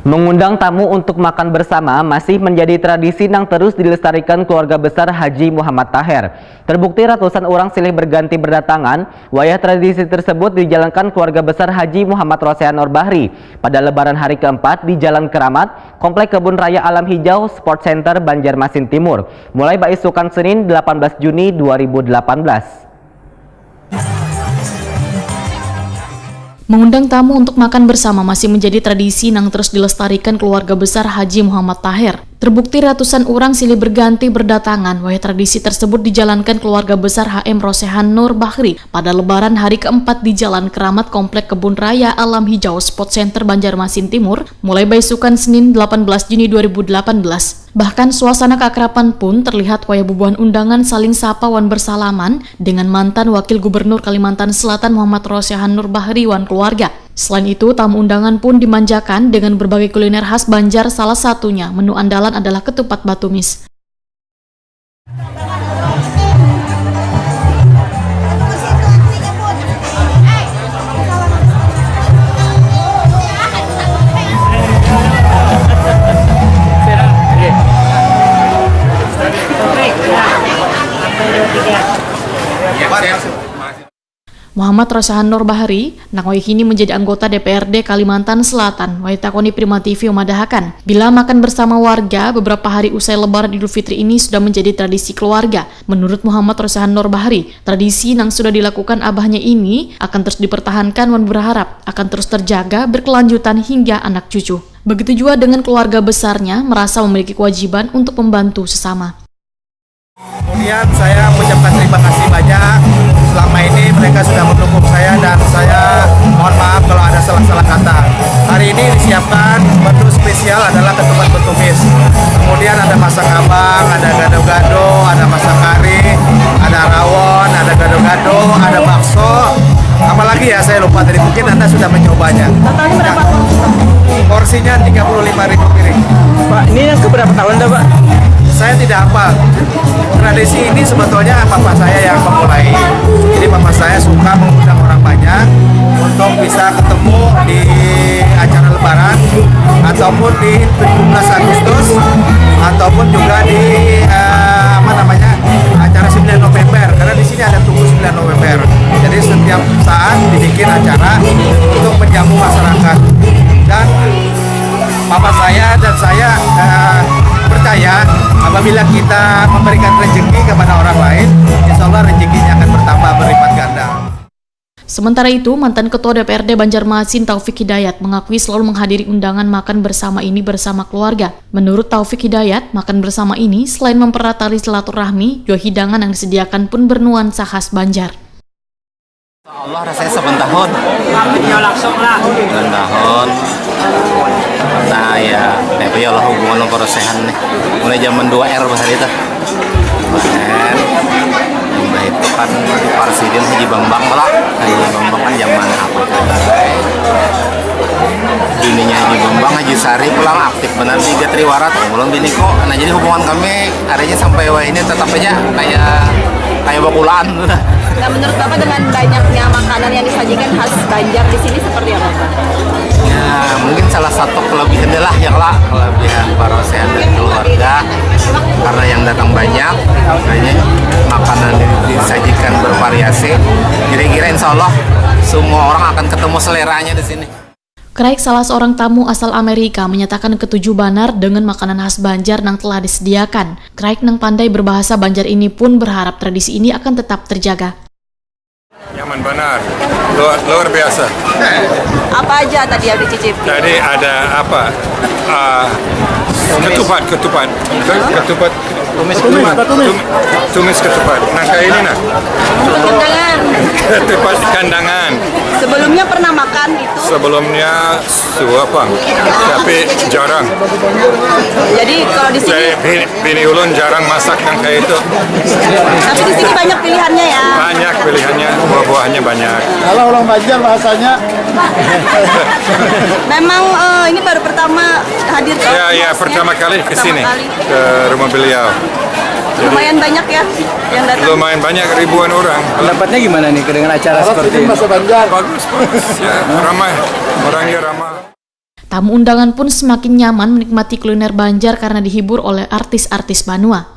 Mengundang tamu untuk makan bersama masih menjadi tradisi yang terus dilestarikan keluarga besar Haji Muhammad Taher. Terbukti ratusan orang silih berganti berdatangan, wayah tradisi tersebut dijalankan keluarga besar Haji Muhammad Rosehan Nur Bahri pada lebaran hari keempat di Jalan Keramat, Komplek Kebun Raya Alam Hijau Sport Center Banjarmasin Timur, mulai isukan Senin 18 Juni 2018. Mengundang tamu untuk makan bersama masih menjadi tradisi yang terus dilestarikan keluarga besar Haji Muhammad Taher. Terbukti ratusan orang silih berganti berdatangan, wahai tradisi tersebut dijalankan keluarga besar HM Rosehan Nur Bahri pada lebaran hari keempat di Jalan Keramat Komplek Kebun Raya Alam Hijau Sport Center Banjarmasin Timur, mulai isukan Senin 18 Juni 2018. Bahkan suasana keakraban pun terlihat wayah bubuhan undangan saling sapa wan bersalaman dengan mantan Wakil Gubernur Kalimantan Selatan Muhammad Rosehan Nur Bahri wan keluarga. Selain itu, tamu undangan pun dimanjakan dengan berbagai kuliner khas Banjar, salah satunya menu andalan adalah ketupat batumis. Muhammad Rosehan Nur Bahri nakoi kini menjadi anggota DPRD Kalimantan Selatan. Waitakoni Prima TV memadahakan, bila makan bersama warga beberapa hari usai Lebaran Idul Fitri ini sudah menjadi tradisi keluarga. Menurut Muhammad Rosehan Nur Bahri, tradisi yang sudah dilakukan abahnya ini akan terus dipertahankan dan berharap akan terus terjaga berkelanjutan hingga anak cucu. Begitu juga dengan keluarga besarnya merasa memiliki kewajiban untuk membantu sesama. Kemudian saya mengucapkan terima kasih banyak, selama ini mereka sudah mendukung saya dan saya mohon maaf kalau ada salah-salah kata. Hari ini disiapkan menu spesial adalah ketupat betumis, kemudian ada masak abang, ada gado-gado, ada masak kari, ada rawon, ada gado-gado, ada bakso, apalagi ya saya lupa tadi, mungkin Anda sudah mencobanya. Totalnya berapa? Porsinya 35.000 piring. Pak, ini yang keberapa tahun dah Pak? Saya tidak hafal. Tradisi ini sebetulnya papa saya yang memulai. Jadi papa saya suka mengundang orang banyak untuk bisa ketemu di acara Lebaran ataupun di 17 Agustus ataupun juga di acara 9 November. Karena di sini ada tunggu 9 November. Jadi setiap saat dibikin acara untuk menjamu masyarakat. Dan papa saya dan saya percaya apabila kita memberikan rezeki kepada orang lain, insya Allah rezekinya akan bertambah berlipat ganda. Sementara itu, mantan Ketua DPRD Banjarmasin Taufik Hidayat mengakui selalu menghadiri undangan makan bersama ini bersama keluarga. Menurut Taufik Hidayat, makan bersama ini selain mempererat tali silaturahmi, juga hidangan yang disediakan pun bernuansa khas Banjar. Allah rasanya 7 tahun. Langsung lah. 9 tahun. Nah ya, tapi ya Allah hubungan dengan Rosehan nih. Mulai zaman 2R bahasa itu. Kemarin, nah itu kan Presiden Haji Bambang malah. Haji Bambang kan zaman apa? Bininya Haji Bambang, Haji Sari pulang aktif benar di Triwarat. Belum bini kok. Nah jadi hubungan kami harinya sampai ini tetap aja kayak bakulan. Nah, menurut Bapak dengan banyaknya makanan yang disajikan khas Banjar di sini seperti apa, Pak? Ya, mungkin salah satu kelebihan adalah kelebihan Pak Rosehan dan keluarga, karena yang datang banyak, makanya makanan disajikan bervariasi. Kira-kira insya Allah semua orang akan ketemu seleranya di sini. Craig, salah seorang tamu asal Amerika, menyatakan ketujuh banar dengan makanan khas Banjar yang telah disediakan. Craig yang pandai berbahasa Banjar ini pun berharap tradisi ini akan tetap terjaga. Nyaman benar, luar biasa. Apa aja tadi yang dicicip? Tadi ada apa? Ketupat. Tumis ketupat. Nah kayak ini nah. Kandangan. Ketupat kandangan. Sebelumnya pernah makan itu? Sebelumnya suapang, tapi jarang. Jadi kalau di sini Bini ulun jarang masak yang kayak itu. tapi di sini banyak pilihannya ya. Banyak pilihannya, buah-buahnya banyak. Kalau orang Banjar bahasanya Memang ini baru pertama hadir ke Ya, pertama kali ke sini, ke rumah beliau. Jadi, lumayan banyak ya yang datang. lumayan banyak ribuan orang. Pendapatnya gimana nih dengan acara seperti ini? Bagus. Ya, ramai. Orangnya ramah. Tamu undangan pun semakin nyaman menikmati kuliner Banjar karena dihibur oleh artis-artis Banua.